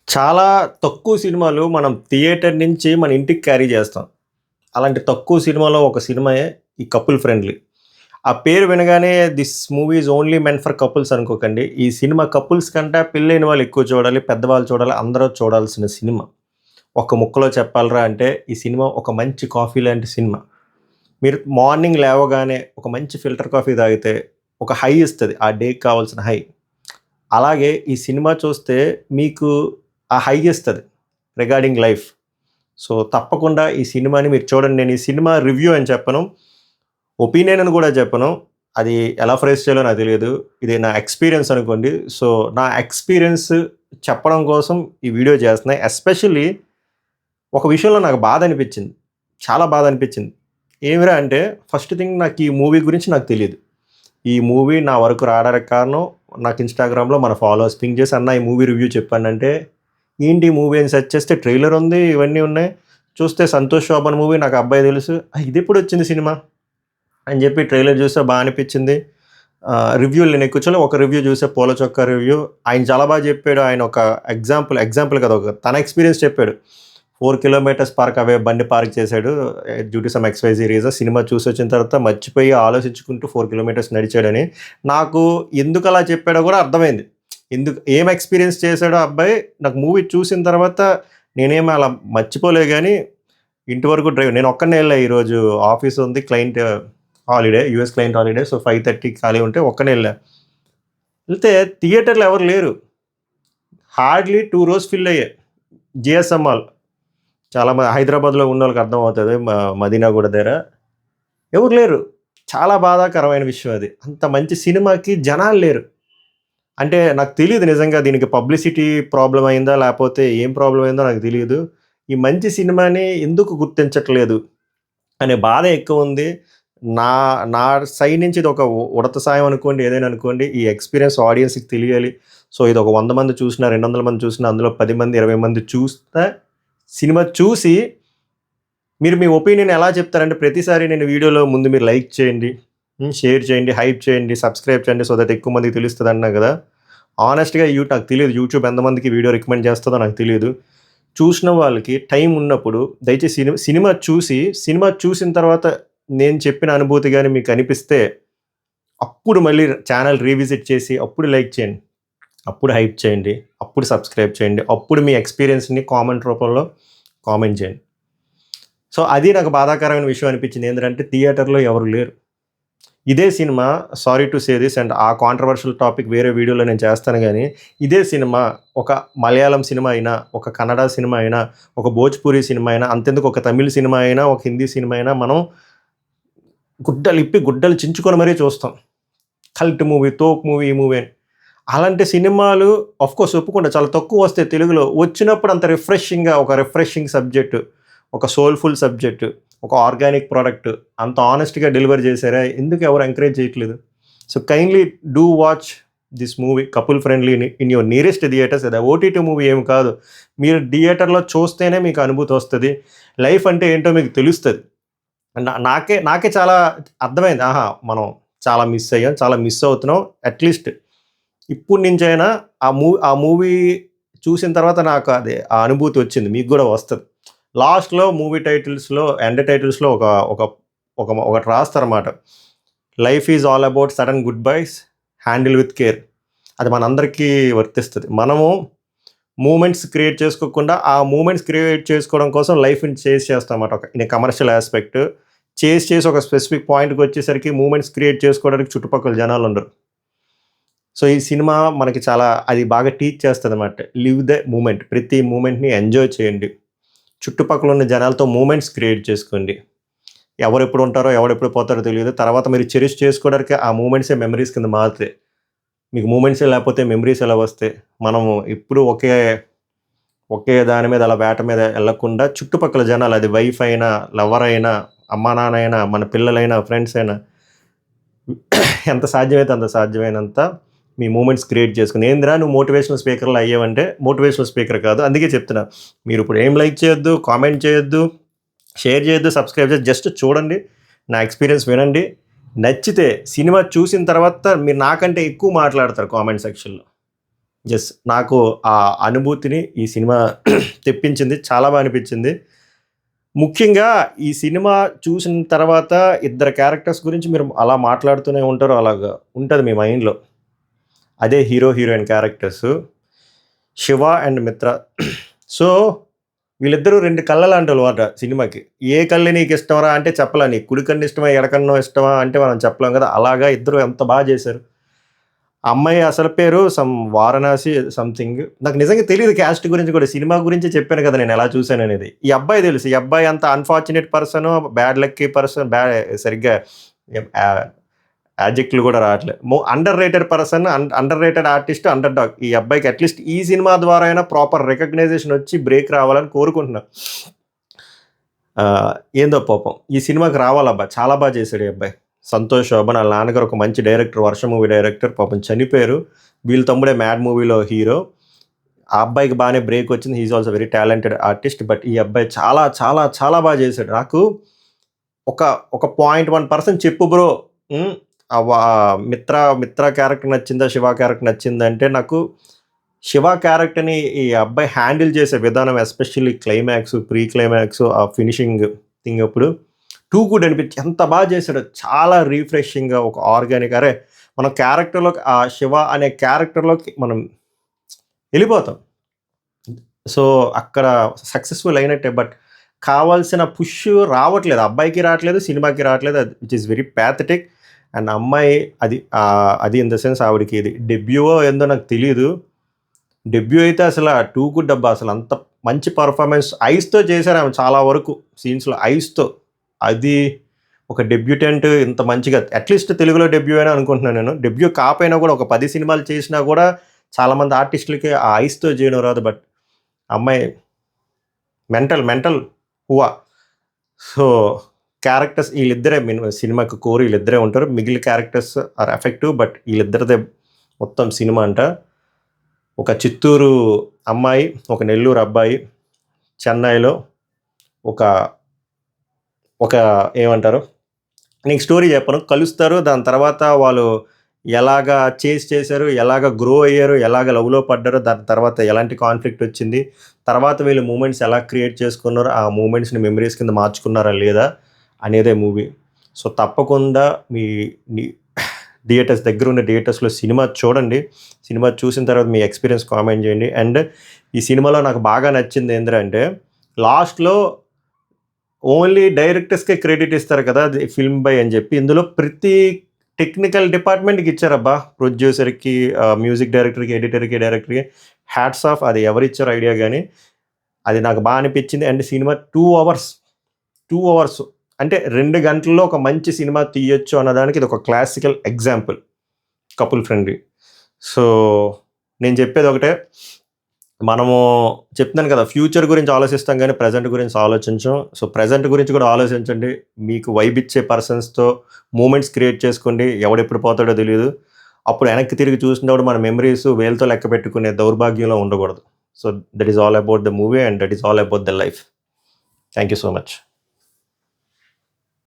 చాలా తక్కువ సినిమాలు మనం థియేటర్ నుంచి మన ఇంటికి క్యారీ చేస్తాం. అలాంటి తక్కువ సినిమాలో ఒక సినిమాయే ఈ 'కపుల్ ఫ్రెండ్లీ'. ఆ పేరు వినగానే this movie is only meant for couples అనుకోకండి. ఈ సినిమా కపుల్స్ కంటే పెళ్ళైన వాళ్ళు ఎక్కువ చూడాలి, పెద్దవాళ్ళు చూడాలి, అందరూ చూడాల్సిన సినిమా. ఒక ముక్కలో చెప్పాలిరా అంటే ఈ సినిమా ఒక మంచి కాఫీ లాంటి సినిమా. మీరు మార్నింగ్ లేవగానే ఒక మంచి ఫిల్టర్ కాఫీ తాగితే ఒక హై ఇస్తది. ఆ డేకి కావాల్సిన హై. అలాగే ఈ సినిమా చూస్తే మీకు ఆ హై ఇస్తది రిగార్డింగ్ లైఫ్. సో, తప్పకుండా ఈ సినిమాని మీరు చూడండి. నేను ఈ సినిమా రివ్యూ అని చెప్పను. ఒపీనియన్ అని కూడా చెప్పను. అది ఎలా ఫ్రేజ్ చేయాలో నాకు తెలియదు. ఇది నా ఎక్స్‌పీరియన్స్ అనుకోండి. సో, నా ఎక్స్‌పీరియన్స్ చెప్పడం కోసం ఈ వీడియో చేస్తున్నా. ఎస్పెషల్లీ ఒక విషయంలో నాకు బాధ అనిపించింది. చాలా బాధ అనిపించింది. ఏమిరా అంటే ఫస్ట్ థింగ్ నాకు ఈ మూవీ గురించి నాకు తెలీదు. ఈ మూవీ నా వరకు రావడానికి కారణం నాకు ఇన్‌స్టాగ్రామ్‌లో మన ఫాలోవర్స్ పింగ్ చేసి అన్న ఈ మూవీ రివ్యూ చెప్పండంటే, ఏంటి ఈ మూవీ అని సెర్చ్ చేస్తే ట్రైలర్ ఉంది, ఇవన్నీ ఉన్నాయి. చూస్తే 'సంతోష్ శోభన్' మూవీ నాకు అబ్బాయి తెలుసు. ఇదెప్పుడొచ్చింది సినిమా అని చెప్పి ట్రైలర్ చూసా బా అనిపించింది. రివ్యూలు నేను ఎక్కువ చూడలే. ఒక రివ్యూ చూసా 'పూల చొక్కా' రివ్యూ. ఆయన చాలా బాగా చెప్పాడు. ఆయన ఒక ఎగ్జాంపుల్ కాదు, ఒక తన ఎక్స్‌పీరియన్స్ చెప్పాడు. 4 కిలోమీటర్స్ పార్క్ అవే బండి పార్క్ చేశాడు. Due to some XYZ reason. Cinema చూసొచ్చిన తర్వాత మర్చిపోయి ఆలోచించుకుంటూ 4 కిలోమీటర్స్ నడిచాడని. నాకు ఎందుకలా చెప్పాడో కూడా అర్థమైంది. ఏం ఎక్స్‌పీరియన్స్ చేశాడో ఆ అబ్బాయి. నాకు మూవీ చూసిన తర్వాత నేనేమి అలా మర్చిపోలేదు గానీ, ఇంటి వరకు డ్రైవ్ నేను ఒక్కడినే ఎళ్ళా ఈరోజు. ఆఫీస్ ఉంది. Client holiday. US client holiday. So, 5:30కి ఖాళీ ఉంటే ఒక్కడినే ఎళ్ళా. ఎళ్తే థియేటర్‌లో ఎవరు లేరు. హార్డ్‌లీ 2 రోస్ ఫిల్ అయ్యాయి. GSM mall. హైదరాబాద్‌లో ఉన్నోళ్ళకి అర్థమవుతది. మదీనాగూడ దగ్గర. ఎవరు లేరు. చాలా బాధాకరమైన విషయం అది. అంత మంచి సినిమాకి జనాలు లేరు. అంటే నాకు తెలీదు నిజంగా దీనికి పబ్లిసిటీ ప్రాబ్లమ్ అయిందా? లేపోతే ఏం ప్రాబ్లమ్ అయిందో నాకు తెలీదు. ఈ మంచి సినిమాని ఎందుకు గుర్తించట్లేదు అనే బాధ ఎక్కువుంది. నా నా సైడ్ నుంచి ఇది ఒక ఉడత సాయం అనుకోండి, ఏదైనా అనుకోండి. ఈ ఎక్స్‌పీరియన్స్ ఆడియన్స్‌కి తెలియాలి. సో, ఇది ఒక 100 మంది చూసినా, 200 మంది చూసినా, అందులో 10 మంది, 20 మంది చూస్తే సినిమా చూసి మీరు మీ ఒపీనియన్ ఎలా చెప్తారంటే ప్రతిసారి నేను వీడియోలో ముందు మీరు లైక్ చేయండి, షేర్ చేయండి, హైప్ చేయండి, సబ్స్క్రైబ్ చేయండి. సో దట్ ఎక్కువ మందికి తెలుస్తది అన్నా కదా! హానెస్ట్‌గా నాకు తెలీదు యూట్యూబ్ ఎంతమందికి వీడియో రికమెండ్ చేస్తదో నాకు తెలీదు. చూసిన వాళ్ళకి టైం ఉన్నప్పుడు దయచేసి సినిమా చూసిన తర్వాత నేను చెప్పిన అనుభూతి గాని మీకు అనిపిస్తే అప్పుడు మళ్ళీ ఛానల్ రీవిజిట్ చేసి అప్పుడు లైక్ చేయండి. అప్పుడు హైప్ చేయండి. అప్పుడు సబ్స్క్రైబ్ చేయండి. అప్పుడు మీ ఎక్స్‌పీరియన్స్‌ని కామెంట్ రూపంలో కామెంట్ చేయండి. సో, అది నాకు బాధాకరమైన విషయం అనిపించింది. ఏందంటే థియేటర్‌లో ఎవరు లేరు. ఇదే cinema sorry to say this and ఆ కాంట్రోవర్షియల్ టాపిక్ వేరే వీడియోలో నేను చేస్తాను గానీ, ఇదే సినిమా ఒక మలయాళం సినిమా అయినా, ఒక కన్నడ సినిమా అయినా, ఒక భోజ్‌పురి సినిమా అయినా, అంతెందుకు ఒక తమిళ్ సినిమా అయినా, ఒక హిందీ సినిమా అయినా మనం గుడ్డలు చించుకొని మరీ చూస్తాం. కల్ట్ మూవీ, తోపు మూవీ, ఈ మూవీ అని. అలాంటి సినిమాలు ఆఫ్‌కోర్స్ ఒప్పుకుంటా చాలా తక్కువొస్తాయి తెలుగులో. వచ్చినప్పుడు అంత రిఫ్రెషింగ్‌గా ఒక రిఫ్రెషింగ్ సబ్జెక్టు, ఒక సోల్‌ఫుల్ సబ్జెక్టు, ఒక ఆర్గానిక్ ప్రొడక్ట్ అంత హానెస్ట్‌గా డెలివర్ చేశారా? ఎందుకు ఎవరు ఎంకరేజ్ చేయట్లేదు? So, kindly do watch this movie 'couple friendly' in your nearest theatres. అది ఓటీటీ మూవీ ఏమి కాదు. మీరు థియేటర్‌లో చూస్తేనే మీకు అనుభూతి వస్తది. లైఫ్ అంటే ఏంటో మీకు తెలుస్తది. నాకే చాలా అర్థమైంది. ఆహా! మనం చాలా మిస్ అయ్యాం. చాలా మిస్ అవుతున్నాం. అట్‌లీస్ట్ ఇప్పుడు నుంచైనా ఆ మూవీ చూసిన తర్వాత నాకు అది ఆ అనుభూతి వచ్చింది. మీకు గూడా వస్తది. లాస్ట్‌లో మూవీ టైటిల్స్‌లో ఎండ్ టైటిల్స్‌లో ఒక ఒక ఒక ఒకటి రాస్తారన్నమాట. Life is all about sudden goodbyes, handle with care. అది మనందరికీ వర్తిస్తది. మనము మూమెంట్స్ క్రియేట్ చేసుకోకుండా, ఆ మూమెంట్స్ క్రియేట్ చేసుకోవడం కోసం లైఫ్‌ని చేజ్ చేస్తామన్నమాట. In a commercial aspect. చేసి ఒక స్పెసిఫిక్ పాయింట్‌కొచ్చేసరికి మూమెంట్స్ క్రియేట్ చేసుకోవడానికి చుట్టుపక్కల జనాలుండరు. సో, ఈ సినిమా మనకి చాలా అది బాగా టీచ్ చేస్తదన్నమాట. Live the moment. ప్రతి మూమెంట్‌ని ఎంజాయ్ చేయండి. చుట్టుపక్కల ఉన్న జనాలతో మూమెంట్స్ క్రియేట్ చేసుకోండి. ఎవరెప్పుడు ఉంటారో, ఎవడెప్పుడు పోతారో తెలీదు. తర్వాత మీరు చెరిష్ చేసుకోవడానికి ఆ మూమెంట్సే మెమరీస్ కింద మారుతాయి. మీకు మూమెంట్సే లేకపోతే మెమరీస్ ఎలా వస్తాయి? మనము ఎప్పుడు ఒకే దాని మీద అలా వేట మీద ఎళ్ళకుండా చుట్టుపక్కల జనాలు అది వైఫ్ అయినా, లవర్ అయినా, అమ్మా నాన్న అయినా, మన పిల్లలైనా, ఫ్రెండ్స్ అయినా ఎంత సాధ్యమైతే అంత సాధ్యమైనంత మీ మూమెంట్స్ క్రియేట్ చేసుకొని, ఏందిరా నువ్వు మోటివేషనల్ స్పీకర్‌లా అయ్యావంటే, మోటివేషనల్ స్పీకర్ కాదు. అందుకే చెప్తున్నా. మీరిప్పుడు ఏం లైక్ చేయొద్దు, కామెంట్ చేయొద్దు, షేర్ చేయొద్దు, సబ్స్క్రైబ్ చేయొద్దు. జస్ట్ చూడండి. నా ఎక్స్‌పీరియన్స్ వినండి. నచ్చితే సినిమా చూసిన తర్వాత మీరు నాకంటే ఎక్కువ మాట్లాడతారు కామెంట్ సెక్షన్‌లో. నాకు ఆ అనుభూతిని ఈ సినిమా తెప్పించింది. చాలా బా అనిపించింది. ముఖ్యంగా ఈ సినిమా చూసిన తర్వాత ఇద్దరు క్యారెక్టర్స్ గురించి మీరు అలా మాట్లాడుతూనే ఉంటారు. అలాగా ఉంటది మీ మైండ్‌లో. అదే hero, heroine characters. Shiva and మిత్ర. సో, వీళ్ళిద్దరూ 2 కళ్ళలాంటోళ్ళమాట సినిమాకి. ఏ కళ్ళు నీకిష్టంరా అంటే చెప్పలా. నీకు కుడి కన్ను ఇష్టమా, ఎడ కన్ను ఇష్టమా అంటే మనం చెప్పలేం కదా! అలాగా ఇద్దరు ఎంత బా చేశారు. ఆ అమ్మాయి అసలు పేరు వారణాసి సంథింగ్. నాకు నిజంగా తెలీదు క్యాస్ట్ గురించి కూడా. సినిమా గురించే చెప్పాను కదా నేనెలా చూసాననేది. ఈ అబ్బాయి తెలుసు. ఈ అబ్బాయి అంత unfortunate person, bad lucky person, సరిగ్గా యాడ్జెక్ట్‌లు కూడా రావట్లే. Under rated person, under rated artist, under dog. ఈ అబ్బాయికి అట్‌లీస్ట్ ఈ సినిమా ద్వారా అయినా ప్రాపర్ రికగ్నైజేషన్ వచ్చి బ్రేక్ రావాలని కోరుకుంటున్నా. ఏందో పాపం ఈ సినిమాకి రావాలబ్బా! చాలా బా చేశాడు ఈ అబ్బాయి. సంతోష్ శోభన్ ఆళ్ళ నాన్నగారు ఒక మంచి డైరెక్టర్. 'వర్షం' మూవీ డైరెక్టర్. పాపం చనిపోయారు. వీళ్ళ తమ్ముడే 'మ్యాడ్' మూవీలో హీరో. ఆ అబ్బాయికి బానే బ్రేక్ వచ్చింది. He is also very talented artist. But ఈ అబ్బాయి చాలా చాలా చాలా బా చేశాడు. నాకు ఒక 0.1% చెప్పు బ్రో. హ్మ్. మిత్ర క్యారెక్టర్ నచ్చిందా? శివ క్యారెక్టర్ నచ్చిందంటే నాకు శివ క్యారెక్టర్‌ని ఈ అబ్బాయి హ్యాండిల్ చేసే విధానం, ఎస్పెషల్లీ క్లైమాక్స్, ప్రీ క్లైమాక్స్, ఆ ఫినిషింగ్ థింగ్ అప్పుడు టూ గుడ్ అనిపించి ఎంత బా చేశాడో. చాలా రిఫ్రెషింగ్‌గా ఒక ఆర్గానిక్ మనం క్యారెక్టర్‌లోకి ఆ శివ అనే క్యారెక్టర్‌లోకి మనం ఎళ్ళిపోతాం. సో, అక్కడ సక్సెస్‌ఫుల్ అయినట్టే. బట్ కావాల్సిన పుష్ రావట్లేదు. అబ్బాయికి రావట్లేదు, సినిమాకి రావట్లేదు. Which is very pathetic. And అమ్మాయి అది ఇన్ ద సెన్స్ ఆవిడకి ఇది డెబ్యూవో ఏందో నాకు తెలీదు. డెబ్యూ అయితే అసల టూ గుడ్ అబ్బా! అసలు అంత మంచి పర్ఫార్మెన్స్ ఐస్‌తో చేశారు ఆమె చాలా వరకు సీన్స్‌లో ఐస్‌తో. అది ఒక డెబ్యూటెంట్ ఇంత మంచిగా అట్‌లీస్ట్ తెలుగులో డెబ్యూ అయినా అనుకుంటున్నాను నేను. డెబ్యూ కాపోయినా కూడా ఒక 10 సినిమాలు చేసినా కూడా చాలామంది ఆర్టిస్టులకి ఆ ఐస్‌తో చేయడం రాదు. బట్ అమ్మాయి మెంటల్ హువా. సో, క్యారెక్టర్స్ ఈళ్ళిద్దరే సినిమాకి కోర్ ఈళ్ళిద్దరే ఉంటారు. మిగిలిన క్యారెక్టర్స్ ఆర్ ఎఫెక్టివ్. బట్ ఈళ్ళిద్దరిదే మొత్తం సినిమా అంట. ఒక చిత్తూరు అమ్మాయి, ఒక నెల్లూరు అబ్బాయి చెన్నైలో ఒక ఏమంటారు, నీకు స్టోరీ చెప్పను. కలుస్తారు. దాని తర్వాత వాళ్ళు ఎలాగా చేశారు, ఎలాగా గ్రో అయ్యారు, ఎలాగ లవ్‌లో పడ్డారో, దాని తర్వాత ఎలాంటి కాన్‌ఫ్లిక్ట్ వచ్చింది, తర్వాత వీళ్ళు మూమెంట్స్ ఎలా క్రియేట్ చేసుకున్నారో, ఆ మూమెంట్స్‌ని మెమరీస్ కింద మార్చుకున్నారా లేదా అనేదే మూవీ. సో, తప్పకుండా మీ దగ్గరున్న థియేటర్స్‌లో సినిమా చూడండి. సినిమా చూసిన తర్వాత మీ ఎక్స్‌పీరియన్స్ కామెంట్ చేయండి. అండ్ ఈ సినిమాలో నాకు బాగా నచ్చింది ఏందిరంటే లాస్ట్‌లో ఓన్లీ డైరెక్టర్స్‌కే క్రెడిట్ ఇస్తారు కదా! అది ఫిల్మ్ బై అని చెప్పి. ఇందులో ప్రతి టెక్నికల్ డిపార్ట్‌మెంట్‌కి ఇచ్చారబ్బా! ప్రొడ్యూసర్‌కి, మ్యూజిక్ డైరెక్టర్‌కి, ఎడిటర్‌కి, డైరెక్టర్‌కి హ్యాట్స్ ఆఫ్. అది ఎవరిచ్చారో ఐడియా గానీ, అది నాకు బా అనిపించింది. అండ్ సినిమా 2 అవర్స్ అంటే 2 గంటల్లో ఒక మంచి సినిమా తీయొచ్చు అన్నదానికి ఇది ఒక classical example. Couple friendly. So, నేను చెప్పేది ఒకటే. మనము చెప్తున్నాను కదా! ఫ్యూచర్ గురించి ఆలోచిస్తాం గానీ, ప్రెజెంట్ గురించి ఆలోచించం. సో, ప్రెజెంట్ గురించి కూడా ఆలోచించండి. మీకు వైబ్ ఇచ్చే పర్సన్స్‌తో మూమెంట్స్ క్రియేట్ చేసుకోండి. ఎవడెప్పుడు పోతాడో తెలీదు. అప్పుడు వెనక్కి తిరిగి చూసినప్పుడు మన మెమరీస్ వేలుతో లెక్క పెట్టుకునే దౌర్భాగ్యంలో ఉండకూడదు. So, that is all about the movie and that is all about the life. Thank you so much.